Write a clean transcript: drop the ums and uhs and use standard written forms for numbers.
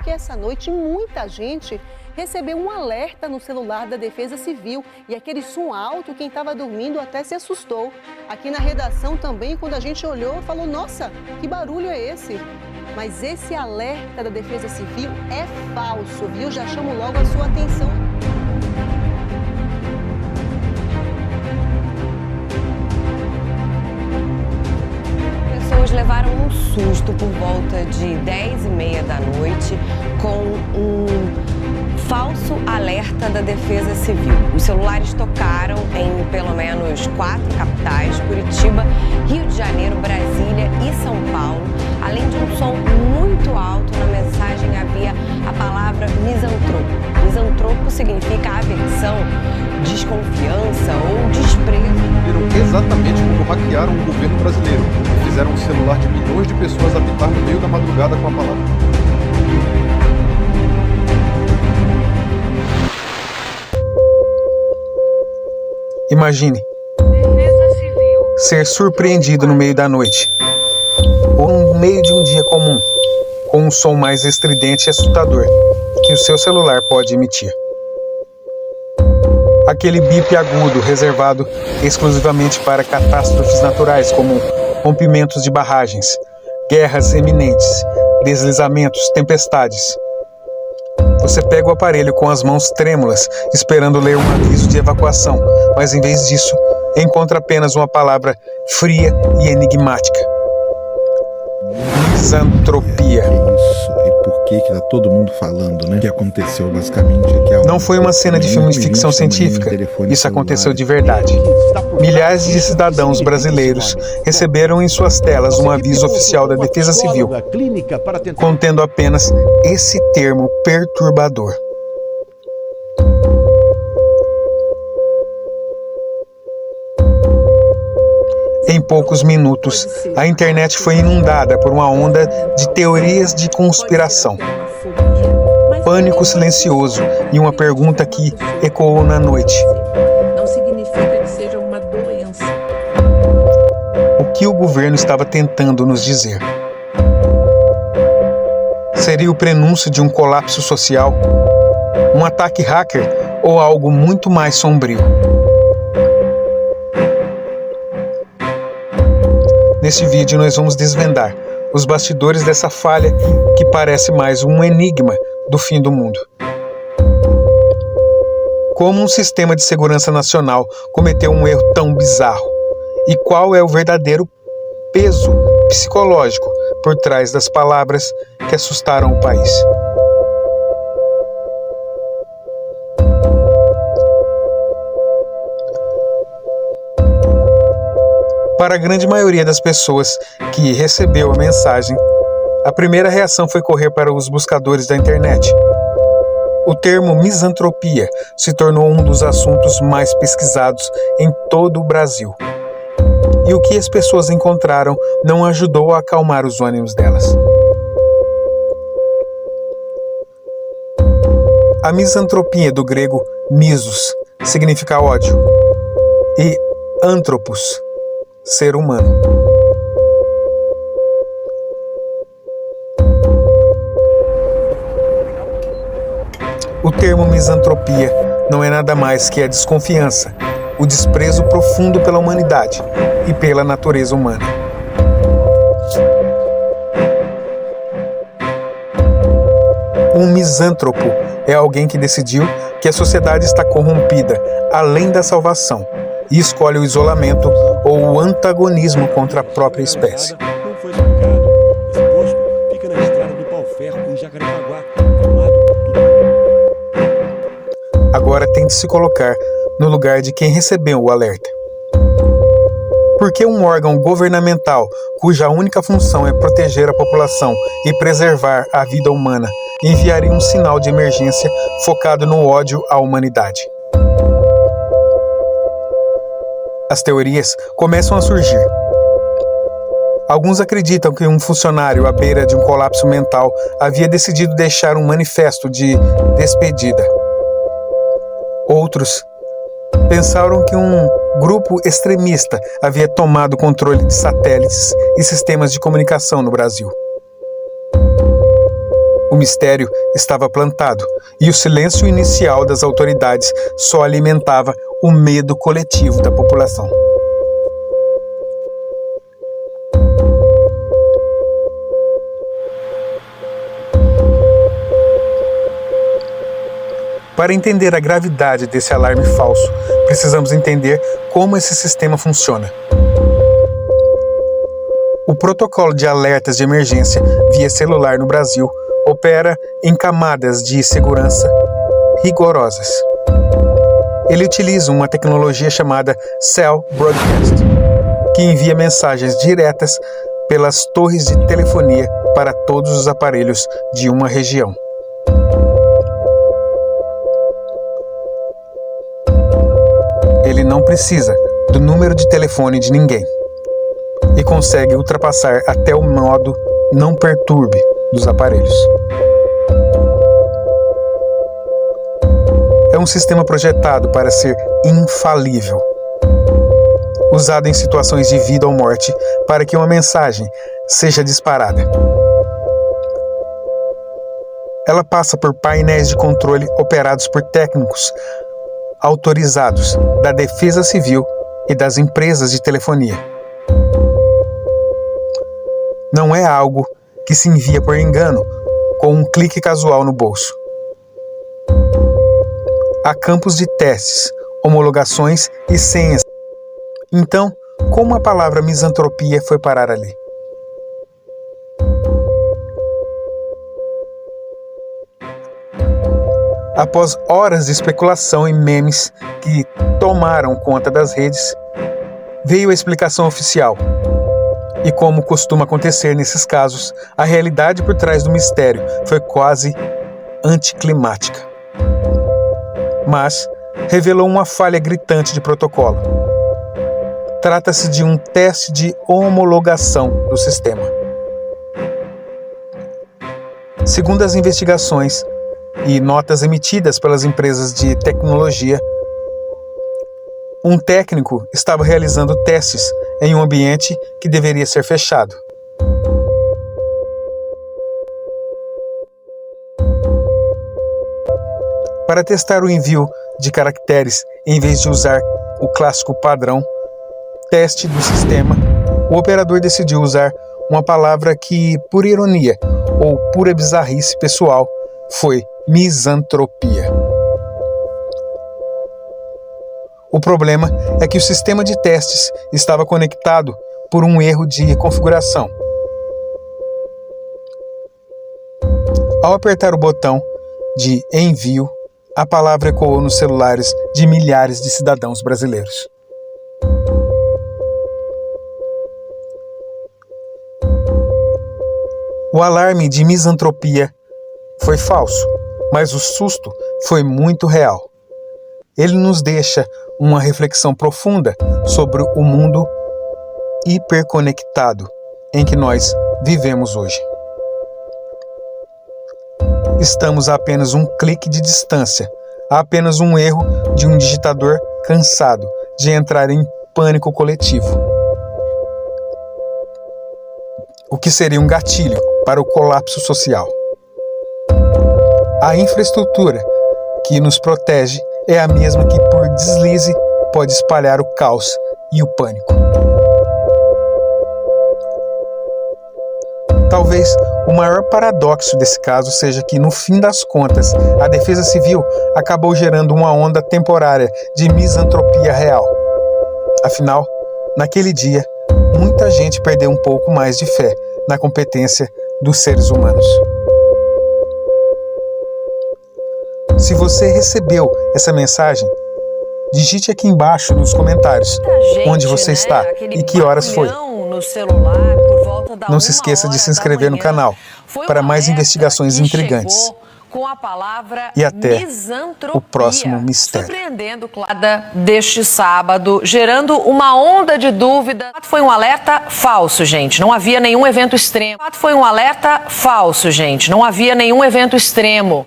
porque essa noite muita gente recebeu um alerta no celular da Defesa Civil e aquele som alto, quem estava dormindo até se assustou. Aqui na redação também, quando a gente olhou, falou, nossa, que barulho é esse? Mas esse alerta da Defesa Civil é falso, viu? Já chamo logo a sua atenção. Pessoas levaram um susto por volta de 10h30 da noite com um falso alerta da Defesa Civil. Os celulares tocaram em pelo menos 4 capitais, Curitiba, Rio de Janeiro, Brasília e São Paulo. Além de um som muito alto, na mensagem havia a palavra misantropo. Misantropo significa aversão, desconfiança ou desprezo. Viram exatamente como hackearam o governo brasileiro. Fizeram o celular de milhões de pessoas apitar no meio da madrugada com a palavra. Imagine ser surpreendido no meio da noite, ou no meio de um dia comum, com um som mais estridente e assustador que o seu celular pode emitir. Aquele bip agudo reservado exclusivamente para catástrofes naturais como rompimentos de barragens, guerras eminentes, deslizamentos, tempestades. Você pega o aparelho com as mãos trêmulas, esperando ler um aviso de evacuação, mas em vez disso, encontra apenas uma palavra fria e enigmática. Misantropia. Isso. E por que tá todo mundo falando, né? O que aconteceu basicamente aqui. Não foi uma cena de filme de ficção científica. Isso aconteceu de verdade. Milhares de cidadãos brasileiros receberam em suas telas um aviso oficial da Defesa Civil, contendo apenas esse termo perturbador. Em poucos minutos, a internet foi inundada por uma onda de teorias de conspiração. Pânico silencioso e uma pergunta que ecoou na noite. Não significa que seja uma doença. O que o governo estava tentando nos dizer? Seria o prenúncio de um colapso social, um ataque hacker ou algo muito mais sombrio? Neste vídeo nós vamos desvendar os bastidores dessa falha que parece mais um enigma do fim do mundo. Como um sistema de segurança nacional cometeu um erro tão bizarro? E qual é o verdadeiro peso psicológico por trás das palavras que assustaram o país? Para a grande maioria das pessoas que recebeu a mensagem, a primeira reação foi correr para os buscadores da internet. O termo misantropia se tornou um dos assuntos mais pesquisados em todo o Brasil. E o que as pessoas encontraram não ajudou a acalmar os ânimos delas. A misantropia, do grego misos, significa ódio, e antropos, ser humano. O termo misantropia não é nada mais que a desconfiança, o desprezo profundo pela humanidade e pela natureza humana. Um misântropo é alguém que decidiu que a sociedade está corrompida além da salvação e escolhe o isolamento ou o antagonismo contra a própria espécie. Não foi tocado. Esse posto fica na estrada do Pau-Ferro, em Jacarepaguá. Agora tente se colocar no lugar de quem recebeu o alerta. Por que um órgão governamental, cuja única função é proteger a população e preservar a vida humana, enviaria um sinal de emergência focado no ódio à humanidade? As teorias começam a surgir. Alguns acreditam que um funcionário à beira de um colapso mental havia decidido deixar um manifesto de despedida. Outros pensaram que um grupo extremista havia tomado controle de satélites e sistemas de comunicação no Brasil. O mistério estava plantado e o silêncio inicial das autoridades só alimentava o medo coletivo da população. Para entender a gravidade desse alarme falso, precisamos entender como esse sistema funciona. O protocolo de alertas de emergência via celular no Brasil opera em camadas de segurança rigorosas. Ele utiliza uma tecnologia chamada Cell Broadcast, que envia mensagens diretas pelas torres de telefonia para todos os aparelhos de uma região. Ele não precisa do número de telefone de ninguém e consegue ultrapassar até o modo não perturbe dos aparelhos. É um sistema projetado para ser infalível, usado em situações de vida ou morte para que uma mensagem seja disparada. Ela passa por painéis de controle operados por técnicos autorizados da Defesa Civil e das empresas de telefonia. Não é algo que se envia por engano, com um clique casual no bolso. Há campos de testes, homologações e senhas. Então, como a palavra misantropia foi parar ali? Após horas de especulação e memes que tomaram conta das redes, veio a explicação oficial. E como costuma acontecer nesses casos, a realidade por trás do mistério foi quase anticlimática. Mas revelou uma falha gritante de protocolo. Trata-se de um teste de homologação do sistema. Segundo as investigações e notas emitidas pelas empresas de tecnologia, um técnico estava realizando testes em um ambiente que deveria ser fechado. Para testar o envio de caracteres, em vez de usar o clássico padrão teste do sistema, o operador decidiu usar uma palavra que, por ironia ou pura bizarrice pessoal, foi misantropia. O problema é que o sistema de testes estava conectado por um erro de configuração. Ao apertar o botão de envio, a palavra ecoou nos celulares de milhares de cidadãos brasileiros. O alarme de misantropia foi falso, mas o susto foi muito real. Ele nos deixa uma reflexão profunda sobre o mundo hiperconectado em que nós vivemos hoje. Estamos a apenas um clique de distância, a apenas um erro de um digitador cansado de entrar em pânico coletivo. O que seria um gatilho para o colapso social. A infraestrutura que nos protege é a mesma que, por deslize, pode espalhar o caos e o pânico. Talvez o maior paradoxo desse caso seja que, no fim das contas, a Defesa Civil acabou gerando uma onda temporária de misantropia real. Afinal, naquele dia, muita gente perdeu um pouco mais de fé na competência dos seres humanos. Se você recebeu essa mensagem, digite aqui embaixo nos comentários onde você está e que horas foi. Não se esqueça de se inscrever no canal para mais investigações intrigantes. Com a palavra e até misantropia, o próximo mistério. Surpreendendo, claro, deste sábado, gerando uma onda de dúvida. Foi um alerta falso, gente. Não havia nenhum evento extremo. Foi um alerta falso, gente. Não havia nenhum evento extremo.